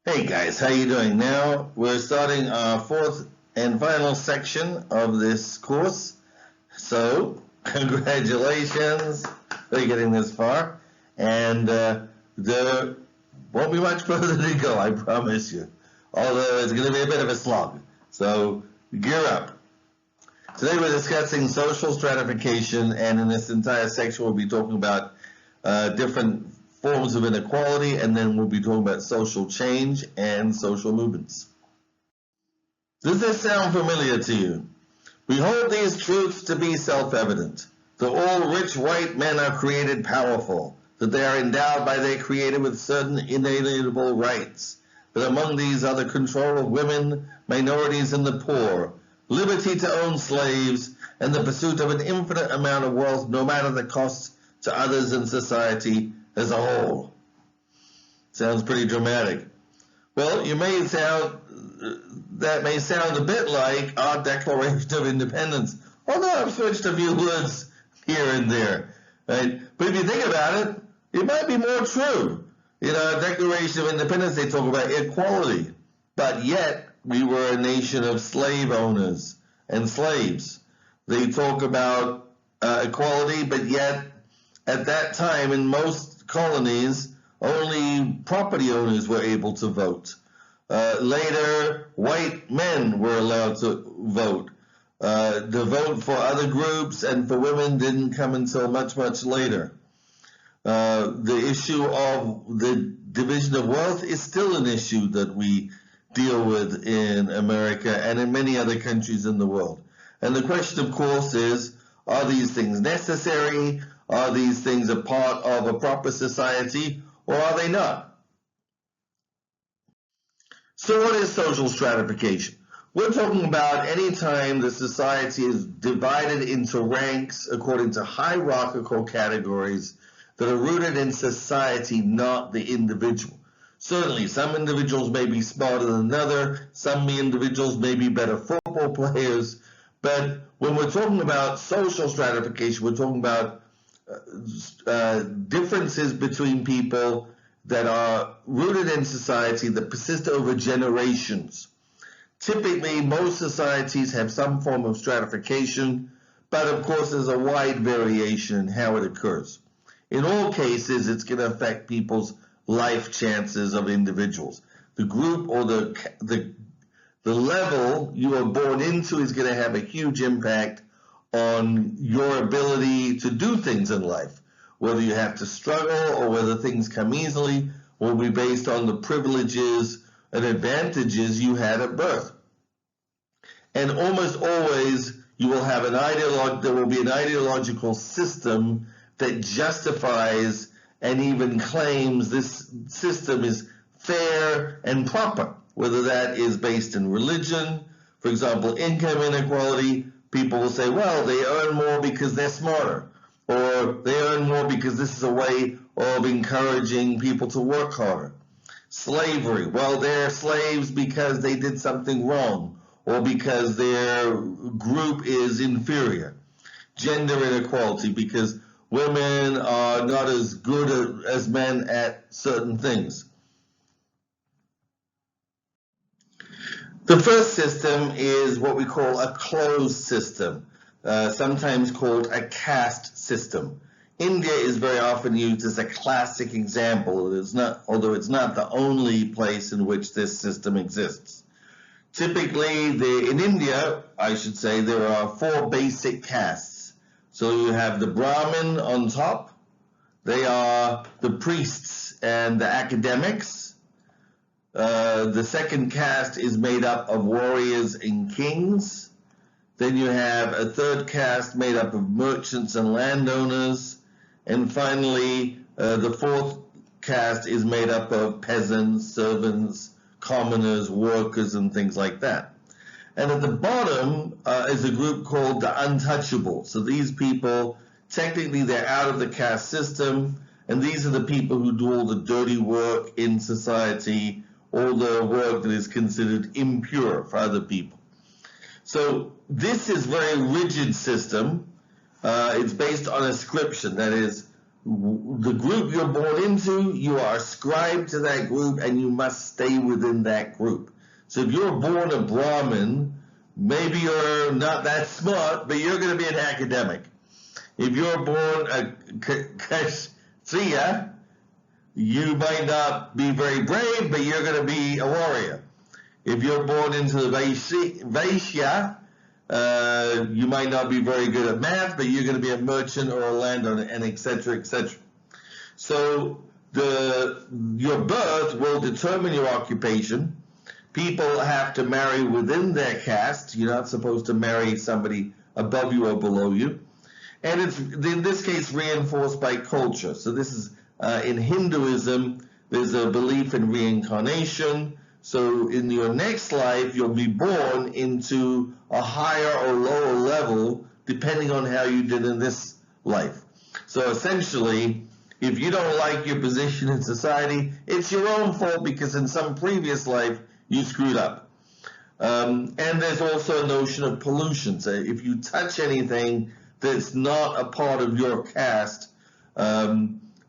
Hey guys, how you doing? Now we're starting our fourth and final section of this course. So, congratulations for getting this far. And there won't be much further to go, I promise you. Although it's going to be a bit of a slog. So, gear up. Today we're discussing social stratification, and in this entire section we'll be talking about different forms of inequality, and then we'll be talking about social change and social movements. Does this sound familiar to you? We hold these truths to be self-evident, that all rich white men are created powerful, that they are endowed by their Creator with certain inalienable rights, that among these are the control of women, minorities, and the poor, liberty to own slaves, and the pursuit of an infinite amount of wealth, no matter the cost to others in society as a whole. Sounds pretty dramatic. Well, that may sound a bit like our Declaration of Independence, although I've switched a few words here and there. Right? But if you think about it, it might be more true. In our Declaration of Independence, they talk about equality, but yet we were a nation of slave owners and slaves. They talk about equality, but yet at that time in most colonies, only property owners were able to vote. Later, white men were allowed to vote. The vote for other groups and for women didn't come until much, much later. The issue of the division of wealth is still an issue that we deal with in America and in many other countries in the world. And the question, of course, is, are these things necessary? Are these things a part of a proper society, or are they not? So what is social stratification? We're talking about any time the society is divided into ranks according to hierarchical categories that are rooted in society, not the individual. Certainly, some individuals may be smarter than another, some individuals may be better football players, but when we're talking about social stratification, we're talking about differences between people that are rooted in society that persist over generations. Typically, most societies have some form of stratification, but of course there's a wide variation in how it occurs. In all cases, it's going to affect people's life chances of individuals. The group or the level you are born into is going to have a huge impact on your ability to do things in life. Whether you have to struggle or whether things come easily will be based on the privileges and advantages you had at birth. And almost always you will have there will be an ideological system that justifies and even claims this system is fair and proper, whether that is based in religion, for example, income inequality. People will say, well, they earn more because they're smarter, or they earn more because this is a way of encouraging people to work harder. Slavery, well, they're slaves because they did something wrong, or because their group is inferior. Gender inequality, because women are not as good as men at certain things. The first system is what we call a closed system, sometimes called a caste system. India is very often used as a classic example, although it's not the only place in which this system exists. Typically, in India, I should say, there are four basic castes. So you have the Brahmin on top, they are the priests and the academics. The second caste is made up of warriors and kings. Then you have a third caste made up of merchants and landowners. And finally, the fourth caste is made up of peasants, servants, commoners, workers, and things like that. And at the bottom is a group called the untouchables. So these people, technically they're out of the caste system, and these are the people who do all the dirty work in society, all the work that is considered impure for other people. So this is a very rigid system. It's based on ascription, that is, the group you're born into, you are ascribed to that group and you must stay within that group. So if you're born a Brahmin, maybe you're not that smart, but you're going to be an academic. If you're born a Kshatriya, you might not be very brave, but you're going to be a warrior. If you're born into the Vaishya, you might not be very good at math, but you're going to be a merchant or a landowner, and etc., etc. So your birth will determine your occupation. People have to marry within their caste. You're not supposed to marry somebody above you or below you. And it's, in this case, reinforced by culture. So this is, in Hinduism, there's a belief in reincarnation. So in your next life, you'll be born into a higher or lower level, depending on how you did in this life. So essentially, if you don't like your position in society, it's your own fault because in some previous life, you screwed up. And there's also a notion of pollution. So if you touch anything that's not a part of your caste,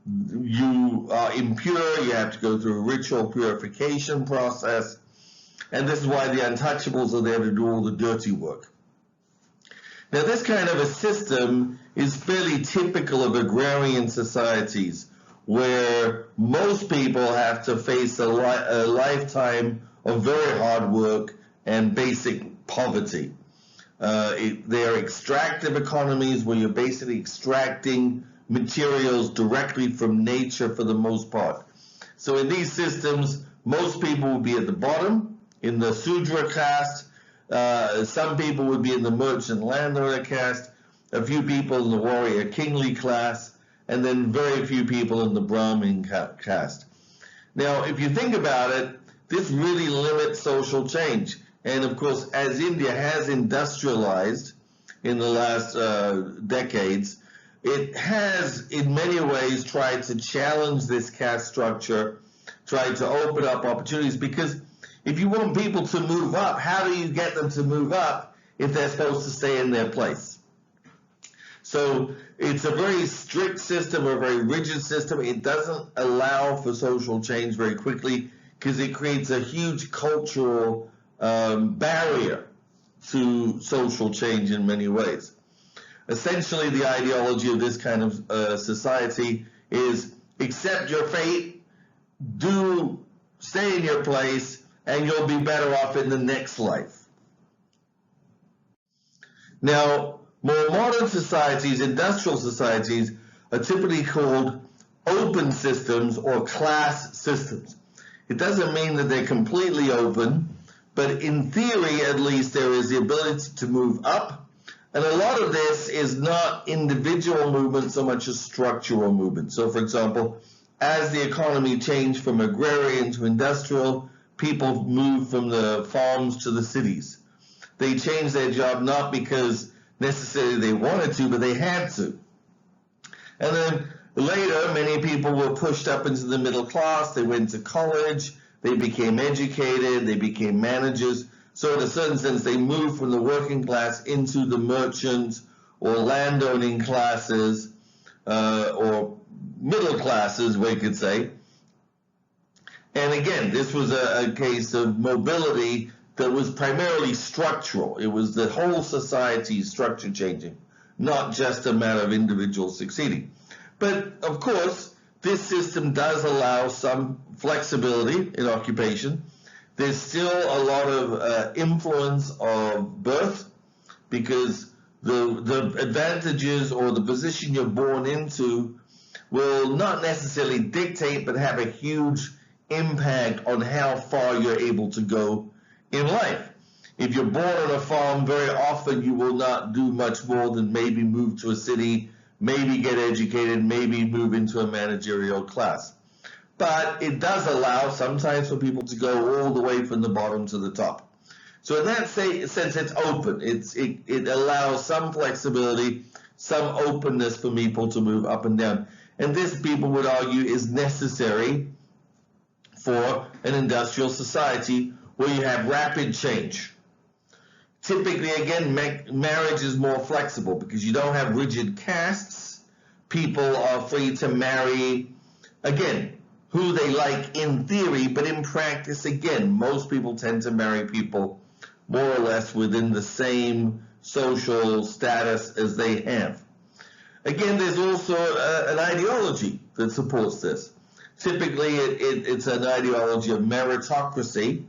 you are impure, you have to go through a ritual purification process, and this is why the untouchables are there to do all the dirty work. Now, this kind of a system is fairly typical of agrarian societies, where most people have to face a lifetime of very hard work and basic poverty. They are extractive economies where you're basically extracting materials directly from nature for the most part. So in these systems, most people will be at the bottom in the Sudra caste. Some people would be in the merchant landowner caste, a few people in the warrior kingly class, and then very few people in the Brahmin caste. Now, if you think about it, this really limits social change. And of course, as India has industrialized in the last decades, it has in many ways tried to challenge this caste structure, tried to open up opportunities, because if you want people to move up, how do you get them to move up if they're supposed to stay in their place? So it's a very strict system, a very rigid system. It doesn't allow for social change very quickly because it creates a huge cultural barrier to social change in many ways. Essentially, the ideology of this kind of society is accept your fate, stay in your place, and you'll be better off in the next life. Now, more modern societies, industrial societies, are typically called open systems or class systems. It doesn't mean that they're completely open, but in theory, at least, there is the ability to move up. And a lot of this is not individual movement so much as structural movement. So, for example, as the economy changed from agrarian to industrial, people moved from the farms to the cities. They changed their job not because necessarily they wanted to, but they had to. And then later, many people were pushed up into the middle class. They went to college. They became educated. They became managers. So in a certain sense, they moved from the working class into the merchant or landowning classes, or middle classes, we could say. And again, this was a case of mobility that was primarily structural. It was the whole society's structure changing, not just a matter of individuals succeeding. But of course, this system does allow some flexibility in occupation. There's still a lot of influence of birth, because the advantages or the position you're born into will not necessarily dictate, but have a huge impact on how far you're able to go in life. If you're born on a farm, very often you will not do much more than maybe move to a city, maybe get educated, maybe move into a managerial class. But it does allow sometimes for people to go all the way from the bottom to the top. So in that sense, it's open. It allows some flexibility, some openness for people to move up and down. And this, people would argue, is necessary for an industrial society where you have rapid change. Typically, again, marriage is more flexible because you don't have rigid castes, people are free to marry, again, who they like in theory, but in practice, again, most people tend to marry people more or less within the same social status as they have. Again, there's also an ideology that supports this. Typically, it's an ideology of meritocracy,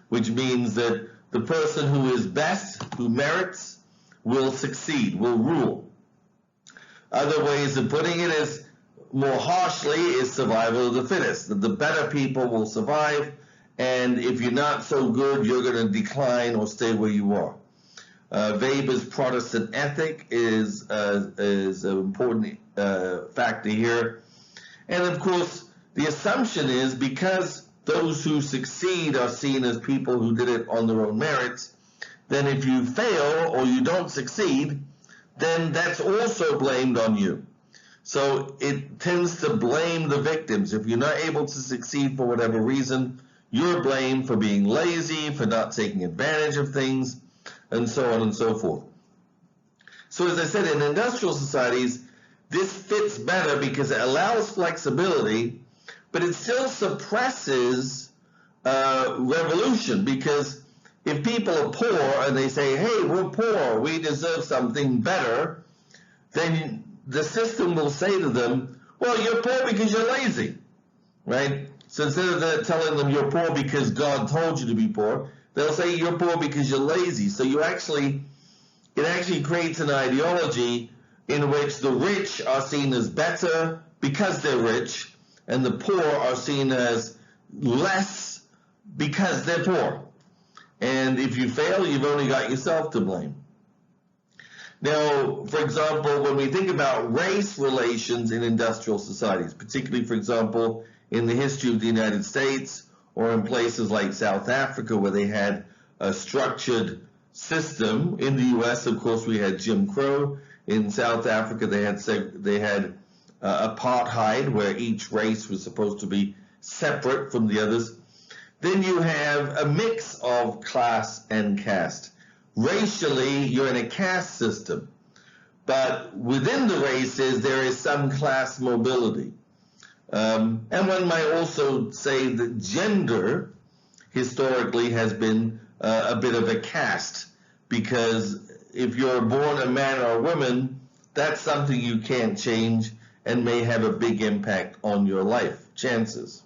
which means that the person who is best, who merits, will succeed, will rule. Other ways of putting it is, more harshly, is survival of the fittest, that the better people will survive, and if you're not so good, you're going to decline or stay where you are. Weber's Protestant ethic is an important factor here. And of course, the assumption is because those who succeed are seen as people who did it on their own merits, then if you fail or you don't succeed, then that's also blamed on you. So it tends to blame the victims. If you're not able to succeed for whatever reason, you're blamed for being lazy, for not taking advantage of things, and so on and so forth. So as I said, in industrial societies, this fits better because it allows flexibility, but it still suppresses revolution, because if people are poor and they say, hey, we're poor, we deserve something better, then the system will say to them, well, you're poor because you're lazy, right? So instead of telling them you're poor because God told you to be poor, they'll say you're poor because you're lazy. So it actually creates an ideology in which the rich are seen as better because they're rich, and the poor are seen as less because they're poor. And if you fail, you've only got yourself to blame. Now, for example, when we think about race relations in industrial societies, particularly, for example, in the history of the United States or in places like South Africa where they had a structured system. In the U.S., of course, we had Jim Crow. In South Africa, they had apartheid, where each race was supposed to be separate from the others. Then you have a mix of class and caste. Racially, you're in a caste system, but within the races, there is some class mobility. And one might also say that gender, historically, has been a bit of a caste, because if you're born a man or a woman, that's something you can't change and may have a big impact on your life chances.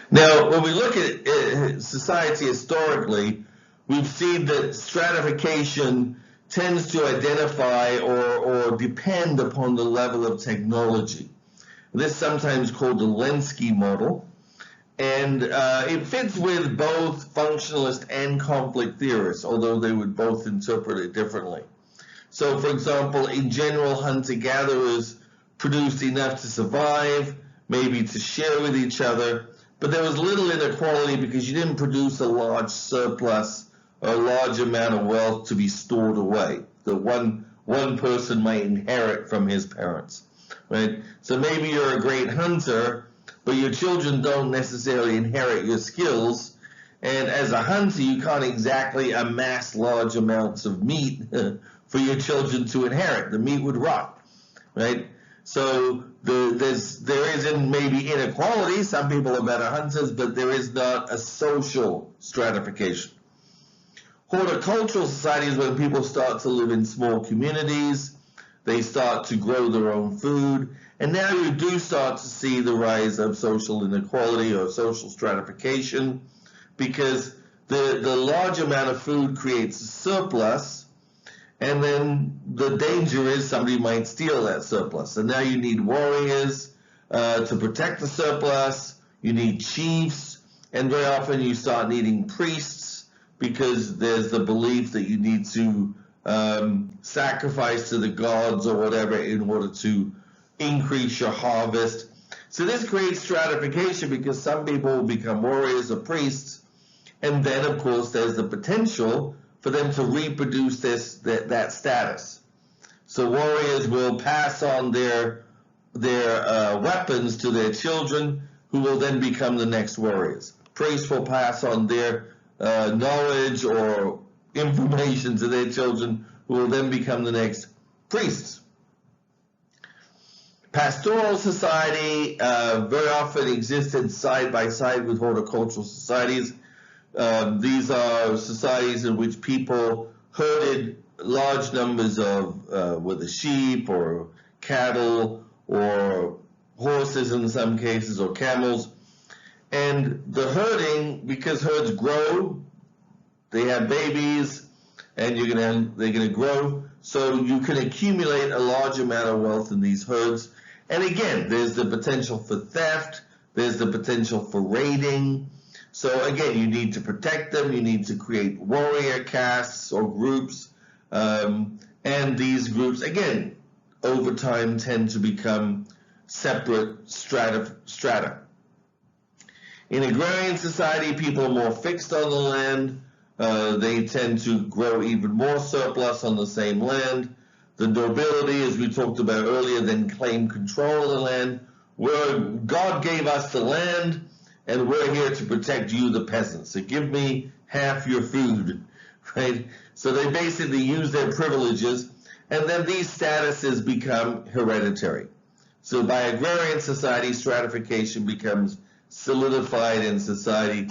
Now, when we look at society historically, we've seen that stratification tends to identify or depend upon the level of technology. This is sometimes called the Lenski model, and it fits with both functionalist and conflict theorists, although they would both interpret it differently. So, for example, in general, hunter-gatherers produced enough to survive, maybe to share with each other, but there was little inequality because you didn't produce a large surplus or a large amount of wealth to be stored away that one person might inherit from his parents, right? So maybe you're a great hunter, but your children don't necessarily inherit your skills, and as a hunter, you can't exactly amass large amounts of meat for your children to inherit. The meat would rot, right? So there isn't maybe inequality. Some people are better hunters, but there is not a social stratification. Horticultural societies, when people start to live in small communities, they start to grow their own food, and now you do start to see the rise of social inequality or social stratification, because the large amount of food creates a surplus, and then the danger is somebody might steal that surplus. And now you need warriors to protect the surplus, you need chiefs, and very often you start needing priests, because there's the belief that you need to sacrifice to the gods or whatever in order to increase your harvest. So this creates stratification, because some people will become warriors or priests, and then of course there's the potential for them to reproduce that status. So warriors will pass on their weapons to their children, who will then become the next warriors. Priests will pass on their knowledge or information to their children, who will then become the next priests. Pastoral society very often existed side by side with horticultural societies. These are societies in which people herded large numbers of whether sheep or cattle or horses in some cases, or camels. And the herding, because herds grow, they have babies, and they're gonna grow, so you can accumulate a large amount of wealth in these herds. And again, there's the potential for theft, there's the potential for raiding. So again, you need to protect them, you need to create warrior castes or groups, and these groups, again, over time tend to become separate strata. In agrarian society, people are more fixed on the land. They tend to grow even more surplus on the same land. The nobility, as we talked about earlier, then claim control of the land. God gave us the land, and we're here to protect you, the peasants. So give me half your food, right? So they basically use their privileges, and then these statuses become hereditary. So by agrarian society, stratification becomes solidified in society,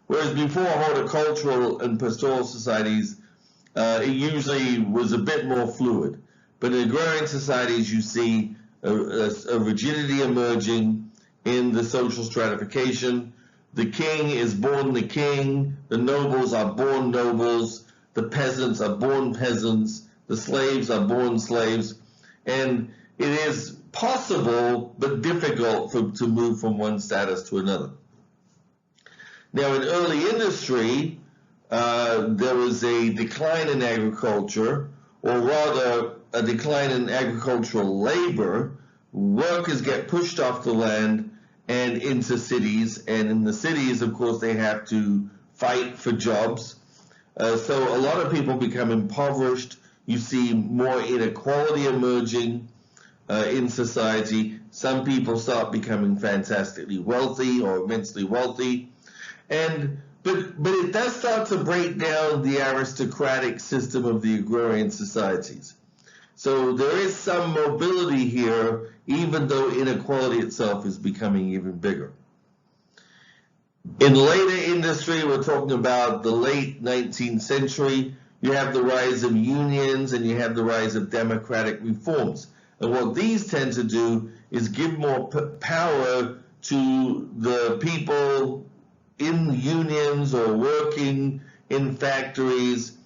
whereas before horticultural and pastoral societies, it usually was a bit more fluid. But in agrarian societies, you see a rigidity emerging in the social stratification. The king is born the king, the nobles are born nobles, the peasants are born peasants, the slaves are born slaves, and it is possible but difficult to move from one status to another. Now, in early industry, there was a decline in agriculture, or rather a decline in agricultural labor. Workers get pushed off the land and into cities, and in the cities, of course, they have to fight for jobs. So a lot of people become impoverished. You see more inequality emerging in society. Some people start becoming fantastically wealthy or immensely wealthy, but it does start to break down the aristocratic system of the agrarian societies. So there is some mobility here, even though inequality itself is becoming even bigger. In later industry, we're talking about the late 19th century, you have the rise of unions and you have the rise of democratic reforms. And what these tend to do is give more power to the people in unions or working in factories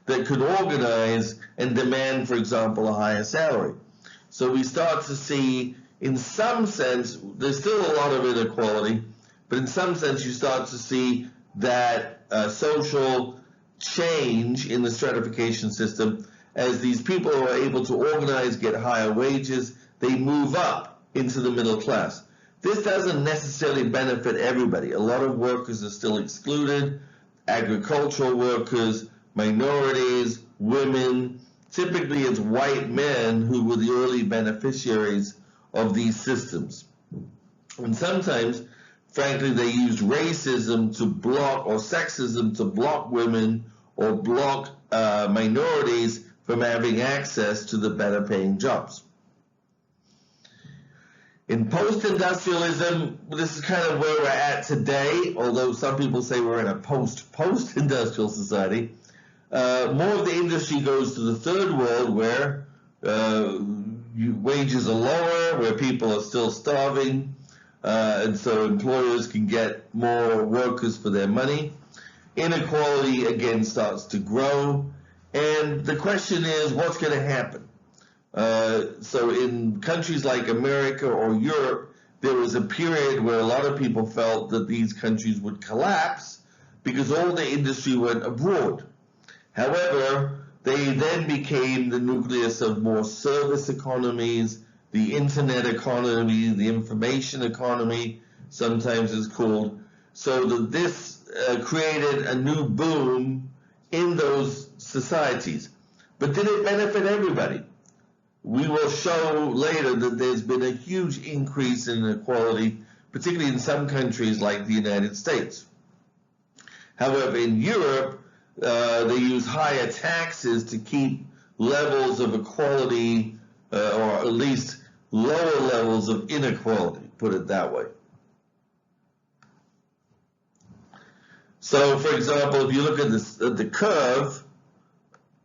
that could organize and demand, for example, a higher salary. So we start to see, in some sense, there's still a lot of inequality, but in some sense you start to see that social change in the stratification system. As these people are able to organize, get higher wages, they move up into the middle class. This doesn't necessarily benefit everybody. A lot of workers are still excluded, agricultural workers, minorities, women. Typically it's white men who were the early beneficiaries of these systems. And sometimes, frankly, they used racism to block, or sexism to block women or block minorities from having access to the better paying jobs. In post-industrialism, this is kind of where we're at today, although some people say we're in a post-industrial society. More of the industry goes to the third world, where wages are lower, where people are still starving, and so employers can get more workers for their money. Inequality again starts to grow, and the question is, what's going to happen? So in countries like America or Europe, there was a period where a lot of people felt that these countries would collapse because all the industry went abroad. However, they then became the nucleus of more service economies, the internet economy, the information economy, sometimes it's called. So that this created a new boom in those societies. But did it benefit everybody? We will show later that there's been a huge increase in inequality, particularly in some countries like the United States. However, in Europe, they use higher taxes to keep levels of equality, or at least lower levels of inequality, put it that way. So, for example, if you look at the curve,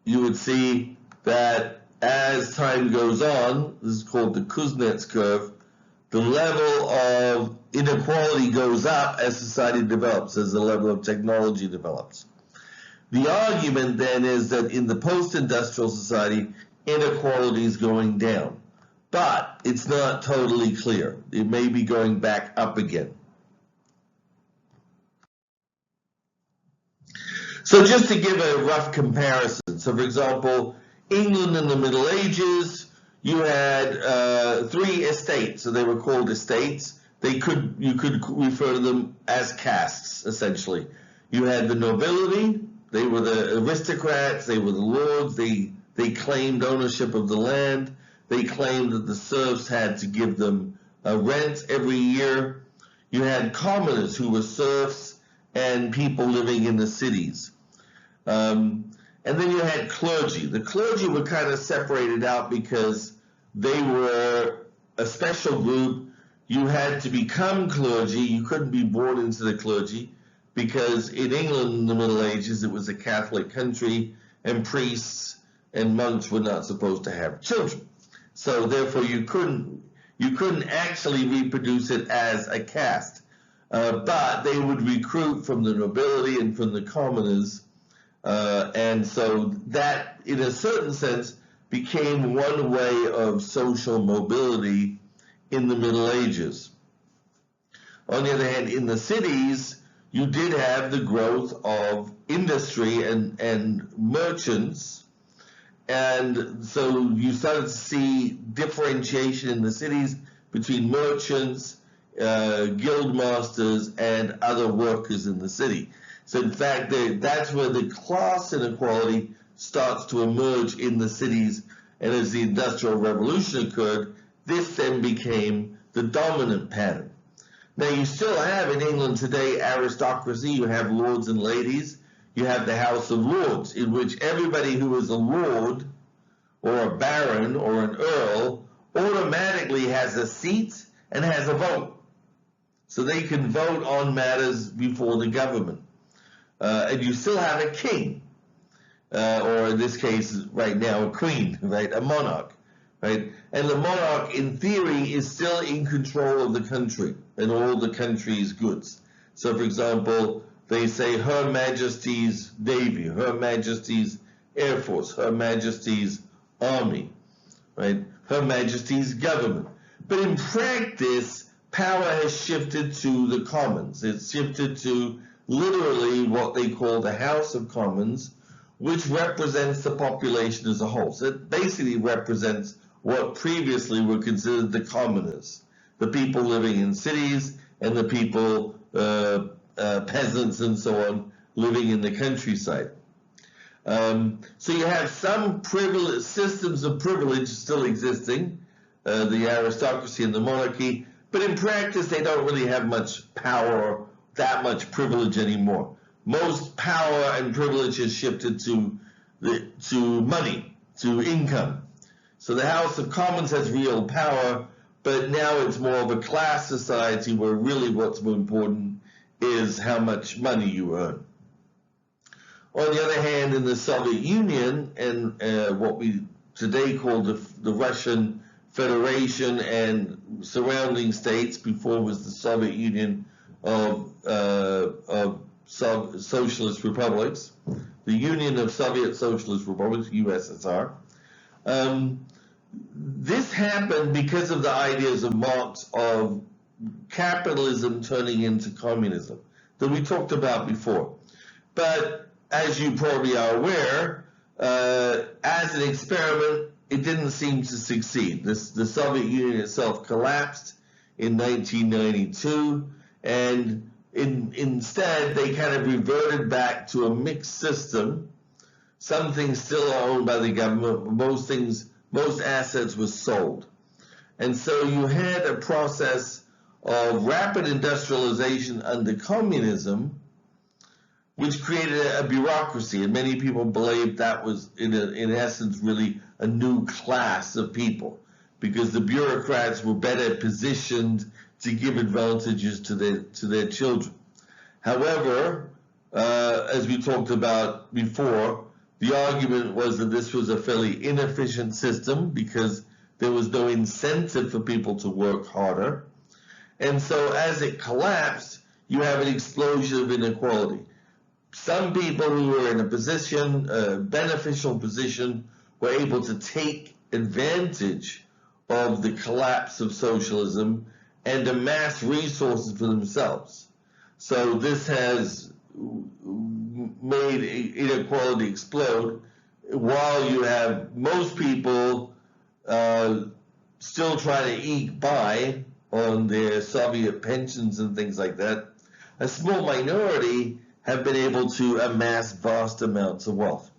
you would see that as time goes on, this is called the Kuznets curve, the level of inequality goes up as society develops, as the level of technology develops. The argument then is that in the post-industrial society, inequality is going down. But it's not totally clear. It may be going back up again. So just to give a rough comparison, so for example, England in the Middle Ages, you had 3 estates, so they were called estates. You could refer to them as castes, essentially. You had the nobility, they were the aristocrats, they were the lords, they claimed ownership of the land, they claimed that the serfs had to give them rent every year. You had commoners who were serfs and people living in the cities. And then you had clergy. The clergy were kind of separated out because they were a special group. You had to become clergy. You couldn't be born into the clergy because in England in the Middle Ages it was a Catholic country and priests and monks were not supposed to have children. So therefore you couldn't actually reproduce it as a caste. But they would recruit from the nobility and from the commoners. And so that, in a certain sense, became one way of social mobility in the Middle Ages. On the other hand, in the cities, you did have the growth of industry and merchants, and so you started to see differentiation in the cities between merchants, guild masters, and other workers in the city. So in fact, that's where the class inequality starts to emerge in the cities, and as the Industrial Revolution occurred, this then became the dominant pattern. Now you still have in England today aristocracy, you have lords and ladies, you have the House of Lords, in which everybody who is a lord or a baron or an earl automatically has a seat and has a vote. So they can vote on matters before the government. And you still have a king, or in this case right now a queen, right, a monarch, right? And the monarch in theory is still in control of the country and all the country's goods. So for example, they say Her Majesty's Navy, Her Majesty's Air Force, Her Majesty's Army, right? Her Majesty's government. But in practice, power has shifted to the Commons. It's shifted to literally what they call the House of Commons, which represents the population as a whole. So it basically represents what previously were considered the commoners, the people living in cities and the people, peasants and so on, living in the countryside. So you have some systems of privilege still existing, the aristocracy and the monarchy, but in practice they don't really have much power, that much privilege anymore. Most power and privilege has shifted to money, to income. So the House of Commons has real power, but now it's more of a class society where really what's more important is how much money you earn. On the other hand, in the Soviet Union and what we today call the Russian Federation and surrounding states, before it was the Soviet Union of Socialist Republics, the Union of Soviet Socialist Republics, USSR. This happened because of the ideas of Marx of capitalism turning into communism that we talked about before. But as you probably are aware, as an experiment, it didn't seem to succeed. The Soviet Union itself collapsed in 1992, and instead they kind of reverted back to a mixed system. Some things still are owned by the government, but most assets were sold. And so you had a process of rapid industrialization under communism, which created a bureaucracy, and many people believed that was, in essence, really a new class of people, because the bureaucrats were better positioned to give advantages to their children. However, as we talked about before, the argument was that this was a fairly inefficient system because there was no incentive for people to work harder. And so as it collapsed, you have an explosion of inequality. Some people who were in a position, a beneficial position, were able to take advantage of the collapse of socialism and amass resources for themselves. So this has made inequality explode, while you have most people still trying to eke by on their Soviet pensions and things like that. A small minority have been able to amass vast amounts of wealth.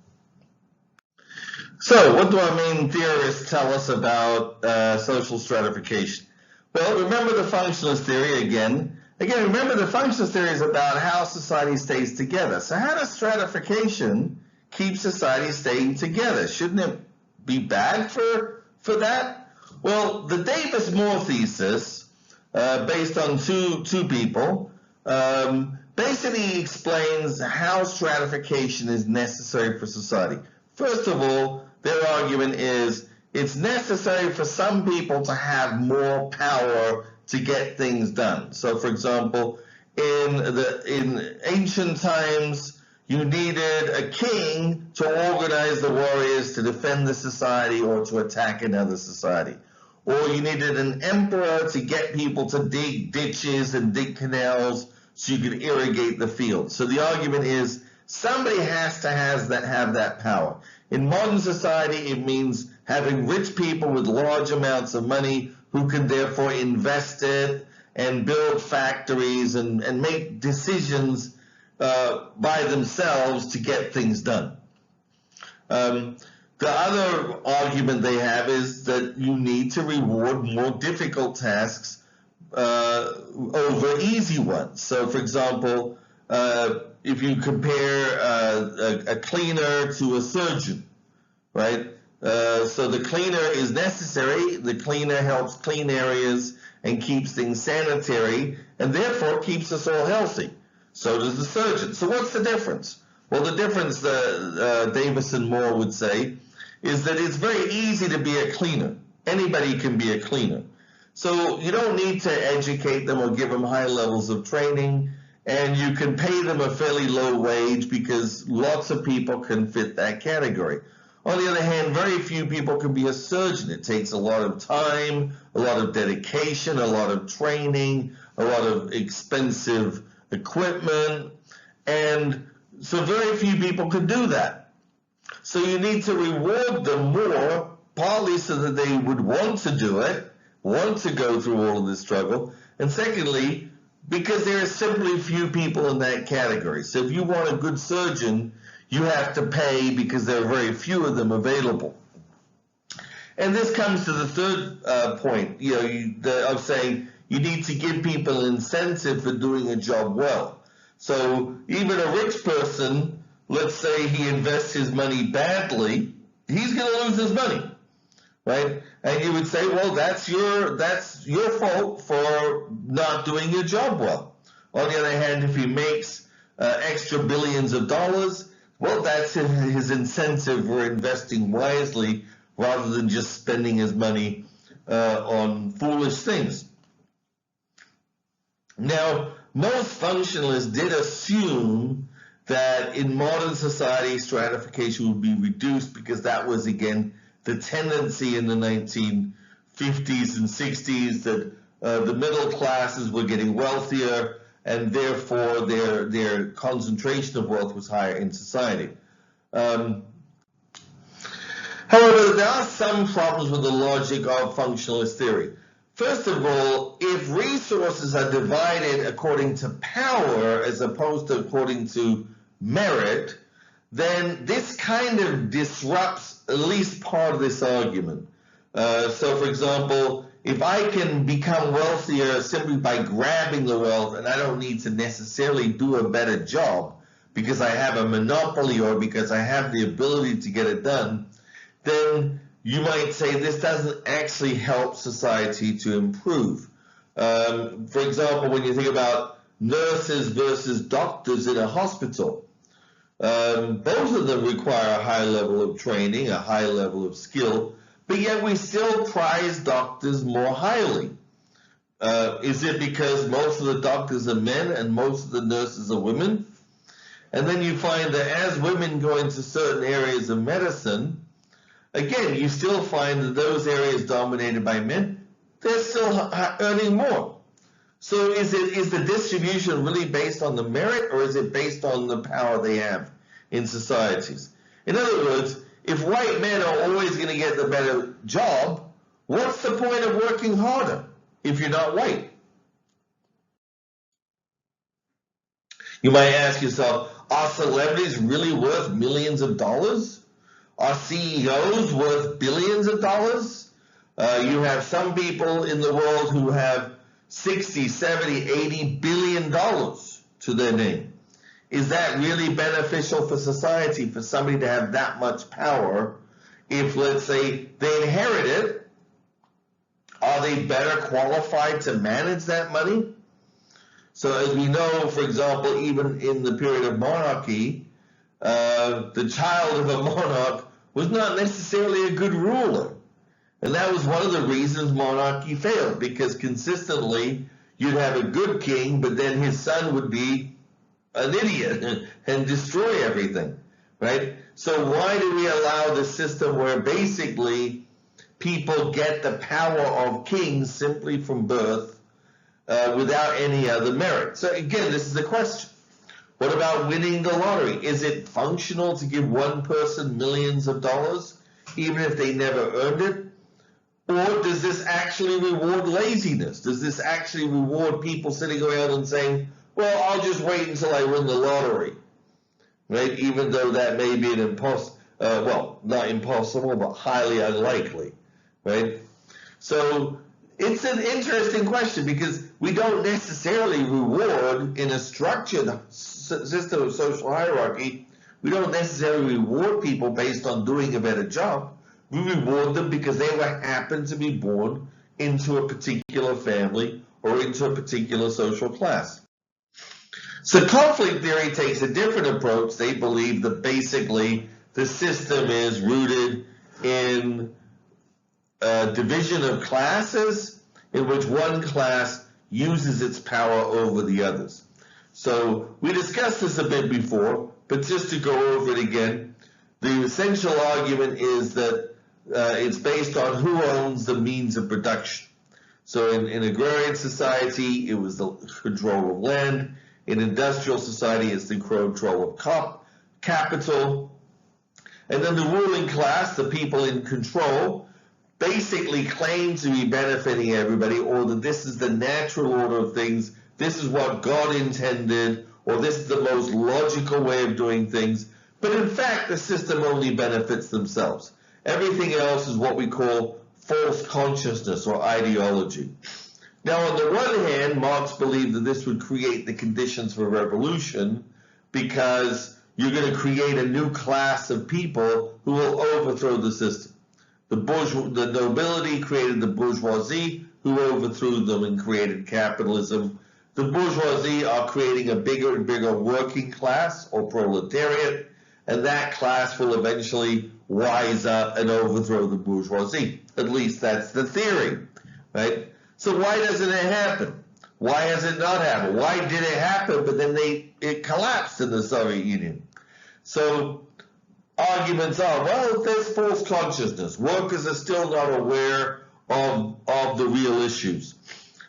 So, what do our main theorists tell us about social stratification? Well, remember the functionalist theory again. Again, remember the functionalist theory is about how society stays together. So how does stratification keep society staying together? Shouldn't it be bad for that? Well, the Davis-Moore thesis, based on two people, basically explains how stratification is necessary for society. First of all, their argument is it's necessary for some people to have more power to get things done. So, for example, in ancient times, you needed a king to organize the warriors to defend the society or to attack another society. Or you needed an emperor to get people to dig ditches and dig canals so you could irrigate the field. So the argument is somebody has to have that power. In modern society, it means having rich people with large amounts of money who can therefore invest it and build factories and make decisions by themselves to get things done. The other argument they have is that you need to reward more difficult tasks over easy ones. So, for example, if you compare a cleaner to a surgeon, right? So the cleaner is necessary. The cleaner helps clean areas and keeps things sanitary, and therefore keeps us all healthy. So does the surgeon. So what's the difference? Well, the difference, Davis and Moore would say, is that it's very easy to be a cleaner. Anybody can be a cleaner. So you don't need to educate them or give them high levels of training, and you can pay them a fairly low wage because lots of people can fit that category. On the other hand, very few people can be a surgeon. It takes a lot of time, a lot of dedication, a lot of training, a lot of expensive equipment, and so very few people can do that. So you need to reward them more, partly so that they would want to do it, want to go through all of this struggle, and secondly, because there are simply few people in that category. So if you want a good surgeon, you have to pay because there are very few of them available. And this comes to the third point, of saying you need to give people an incentive for doing a job well. So even a rich person, let's say he invests his money badly, he's going to lose his money, right? And you would say, well, that's your fault for not doing your job well. On the other hand, if he makes extra billions of dollars, well, that's his incentive for investing wisely rather than just spending his money on foolish things. Now, most functionalists did assume that in modern society, stratification would be reduced because that was, again, the tendency in the 1950s and 60s that the middle classes were getting wealthier and therefore their concentration of wealth was higher in society. However, there are some problems with the logic of functionalist theory. First of all, if resources are divided according to power as opposed to according to merit, then this kind of disrupts at least part of this argument. So, for example, if I can become wealthier simply by grabbing the wealth and I don't need to necessarily do a better job because I have a monopoly or because I have the ability to get it done, then you might say this doesn't actually help society to improve. For example, when you think about nurses versus doctors in a hospital, both of them require a high level of training, a high level of skill, but yet we still prize doctors more highly. Is it because most of the doctors are men and most of the nurses are women? And then you find that as women go into certain areas of medicine, again, you still find that those areas dominated by men, they're still earning more. So is the distribution really based on the merit, or is it based on the power they have in societies? In other words, if white men are always going to get the better job, what's the point of working harder if you're not white? You might ask yourself, are celebrities really worth millions of dollars? Are CEOs worth billions of dollars? You have some people in the world who have 60, 70, 80 billion dollars to their name. Is that really beneficial for society for somebody to have that much power? If, let's say, they inherit it, are they better qualified to manage that money? So as we know, for example, even in the period of monarchy, the child of a monarch was not necessarily a good ruler. And that was one of the reasons monarchy failed, because consistently you'd have a good king, but then his son would be an idiot and destroy everything, right? So why do we allow the system where basically people get the power of kings simply from birth without any other merit? So again, this is the question. What about winning the lottery? Is it functional to give one person millions of dollars, even if they never earned it? Or does this actually reward laziness? Does this actually reward people sitting around and saying, well, I'll just wait until I win the lottery, right? Even though that may be an not impossible, but highly unlikely, right? So it's an interesting question, because we don't necessarily reward in a structured system of social hierarchy. We don't necessarily reward people based on doing a better job. We reward them because they happen to be born into a particular family or into a particular social class. So conflict theory takes a different approach. They believe that basically the system is rooted in a division of classes in which one class uses its power over the others. So we discussed this a bit before, but just to go over it again, the essential argument is that it's based on who owns the means of production. So in agrarian society, it was the control of land. In industrial society, it's the control of capital. And then the ruling class, the people in control, basically claim to be benefiting everybody, or that this is the natural order of things, this is what God intended, or this is the most logical way of doing things. But in fact, the system only benefits themselves. Everything else is what we call false consciousness or ideology. Now, on the one hand, Marx believed that this would create the conditions for revolution, because you're going to create a new class of people who will overthrow the system. The nobility created the bourgeoisie, who overthrew them and created capitalism. The bourgeoisie are creating a bigger and bigger working class or proletariat, and that class will eventually wise up and overthrow the bourgeoisie. At least that's the theory, right? So why doesn't it happen? Why has it not happened? Why did it happen, but then it collapsed in the Soviet Union? So arguments are, well, there's false consciousness. Workers are still not aware of the real issues.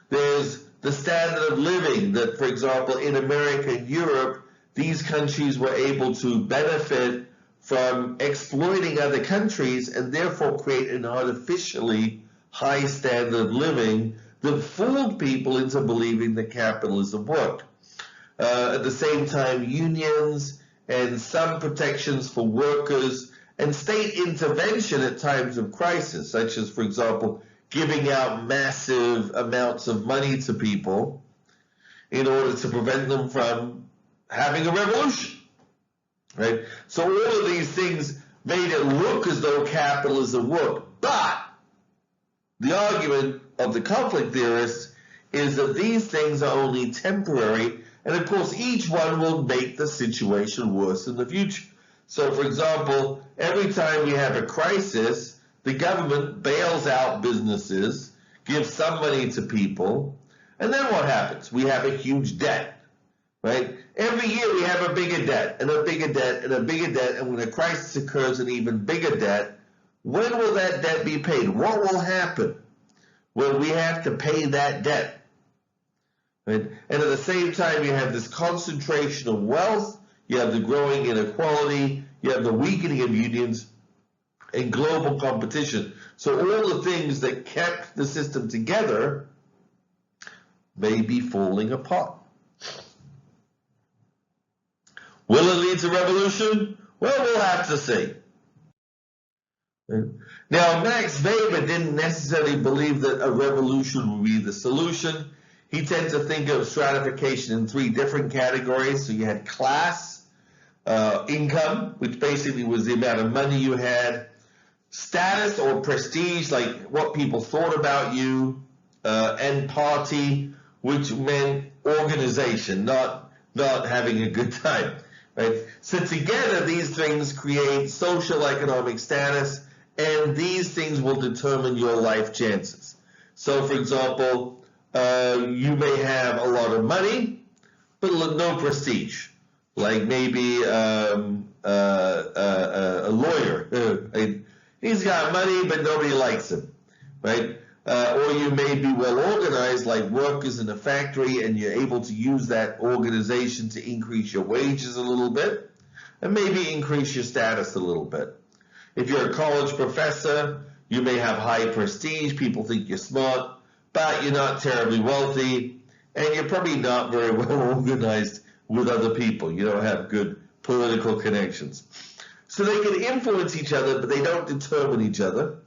There's the standard of living that, for example, in America and Europe, these countries were able to benefit from exploiting other countries and therefore create an artificially high standard of living that fooled people into believing that capitalism worked. At the same time, unions and some protections for workers and state intervention at times of crisis, such as, for example, giving out massive amounts of money to people in order to prevent them from having a revolution, right? So all of these things made it look as though capitalism worked. But the argument of the conflict theorists is that these things are only temporary, and of course each one will make the situation worse in the future. So for example, every time we have a crisis, the government bails out businesses, gives some money to people, and then what happens? We have a huge debt, right? Every year we have a bigger debt, and a bigger debt, and a bigger debt, and when a crisis occurs, an even bigger debt. When will that debt be paid? What will happen when we have to pay that debt? Right? And at the same time, you have this concentration of wealth, you have the growing inequality, you have the weakening of unions, and global competition. So all the things that kept the system together may be falling apart. Will it lead to revolution? Well, we'll have to see. Now, Max Weber didn't necessarily believe that a revolution would be the solution. He tends to think of stratification in three different categories. So you had class, income, which basically was the amount of money you had, status or prestige, like what people thought about you, and party, which meant organization, not having a good time. Right? So together, these things create social economic status, and these things will determine your life chances. So, for example, you may have a lot of money, but no prestige. Like maybe a lawyer. He's got money, but nobody likes him, right? Or you may be well organized, like workers in a factory, and you're able to use that organization to increase your wages a little bit, and maybe increase your status a little bit. If you're a college professor, you may have high prestige, people think you're smart, but you're not terribly wealthy, and you're probably not very well organized with other people. You don't have good political connections. So they can influence each other, but they don't determine each other.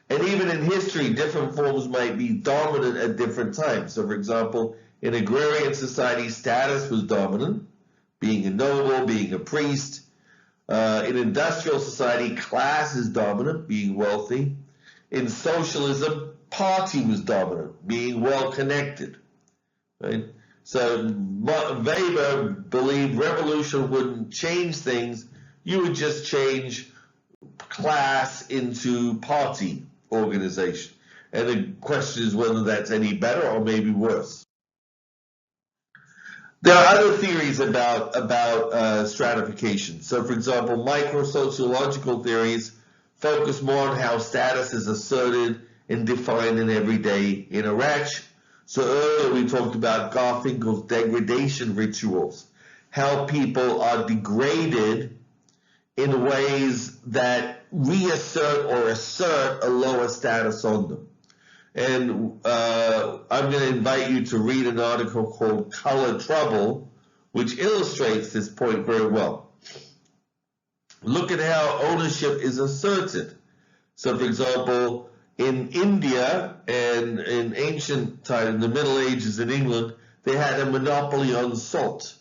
And even in history, different forms might be dominant at different times. So for example, in agrarian society, status was dominant, being a noble, being a priest. In industrial society, class is dominant, being wealthy. In socialism, party was dominant, being well connected. Right? So Weber believed revolution wouldn't change things. You would just change class into party organization. And the question is whether that's any better or maybe worse. There are other theories about stratification. So, for example, microsociological theories focus more on how status is asserted and defined in everyday interaction. So earlier we talked about Garfinkel's degradation rituals, how people are degraded in ways that reassert or assert a lower status on them. And I'm going to invite you to read an article called Color Trouble, which illustrates this point very well. Look at how ownership is asserted. So, for example, in India and in ancient time, in the Middle Ages in England, they had a monopoly on salt,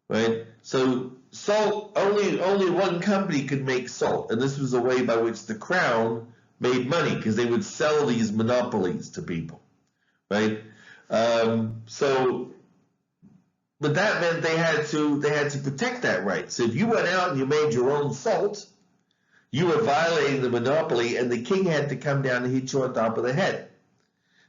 right? So salt, only one company could make salt, and this was a way by which the crown made money, because they would sell these monopolies to people, right? But that meant they had to protect that right. So if you went out and you made your own salt, you were violating the monopoly, and the king had to come down and hit you on top of the head.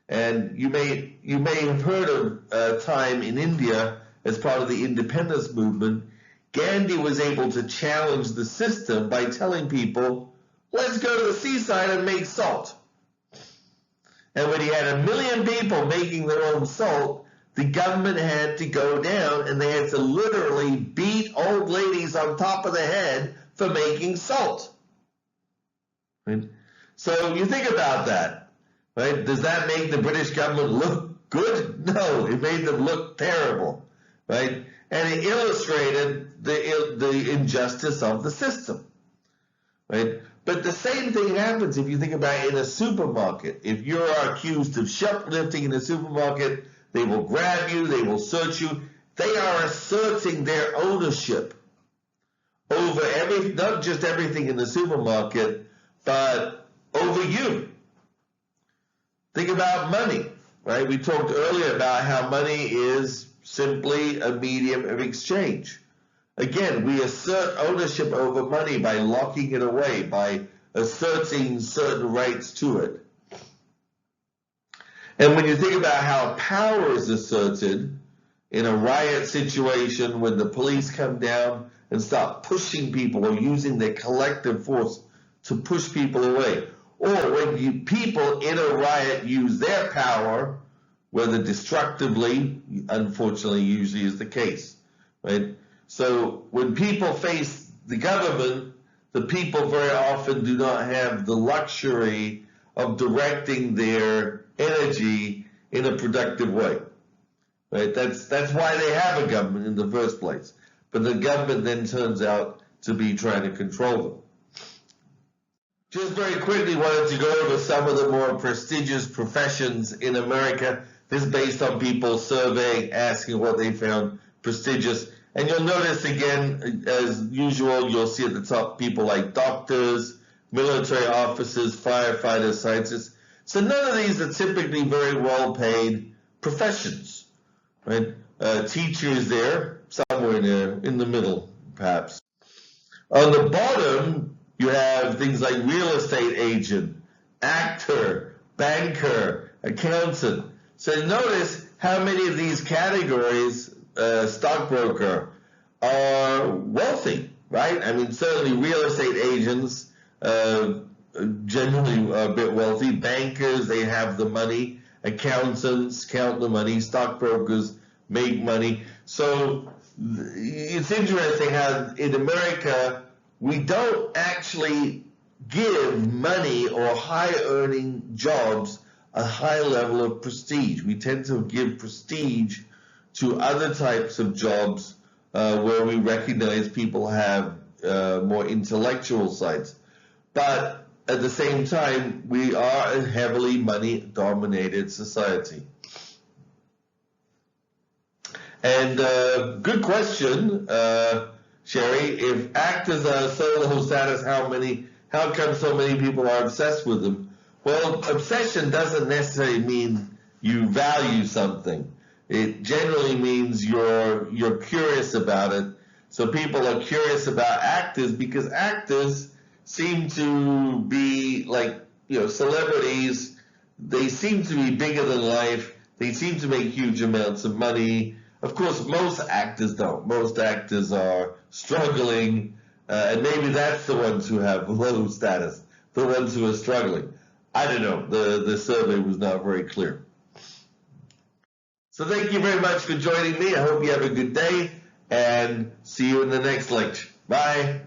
And you may have heard of a time in India as part of the independence movement. Gandhi was able to challenge the system by telling people, let's go to the seaside and make salt. And when he had 1 million people making their own salt, the government had to go down and they had to literally beat old ladies on top of the head for making salt. Right? So you think about that, right? Does that make the British government look good? No, it made them look terrible, right? And it illustrated the injustice of the system, right? But the same thing happens if you think about it in a supermarket. If you're accused of shoplifting in a supermarket, they will grab you, they will search you. They are asserting their ownership over not just everything in the supermarket, but over you. Think about money, right? We talked earlier about how money is simply a medium of exchange. Again, we assert ownership over money by locking it away, by asserting certain rights to it. And when you think about how power is asserted in a riot situation, when the police come down and start pushing people or using their collective force to push people away, or when people in a riot use their power, whether destructively, unfortunately usually is the case, right? So when people face the government, the people very often do not have the luxury of directing their energy in a productive way, right? That's why they have a government in the first place. But the government then turns out to be trying to control them. Just very quickly wanted to go over some of the more prestigious professions in America. This is based on people surveying, asking what they found prestigious. And you'll notice again, as usual, you'll see at the top people like doctors, military officers, firefighters, scientists. So none of these are typically very well paid professions, right? Teachers there, somewhere in the middle, perhaps. On the bottom, you have things like real estate agent, actor, banker, accountant. So notice how many of these categories, stockbroker, are wealthy, right? I mean, certainly real estate agents generally are a bit wealthy. Bankers, they have the money. Accountants count the money. Stockbrokers make money. So it's interesting how in America, we don't actually give money or high-earning jobs a high level of prestige. We tend to give prestige to other types of jobs where we recognize people have more intellectual sides. But at the same time, we are a heavily money-dominated society. And good question, Sherry. If actors are so low status, how come so many people are obsessed with them? Well, obsession doesn't necessarily mean you value something. It generally means you're curious about it. So people are curious about actors because actors seem to be like, celebrities. They seem to be bigger than life. They seem to make huge amounts of money. Of course, most actors don't. Most actors are struggling, and maybe that's the ones who have low status, the ones who are struggling. I don't know. The survey was not very clear. So thank you very much for joining me. I hope you have a good day, and see you in the next lecture. Bye.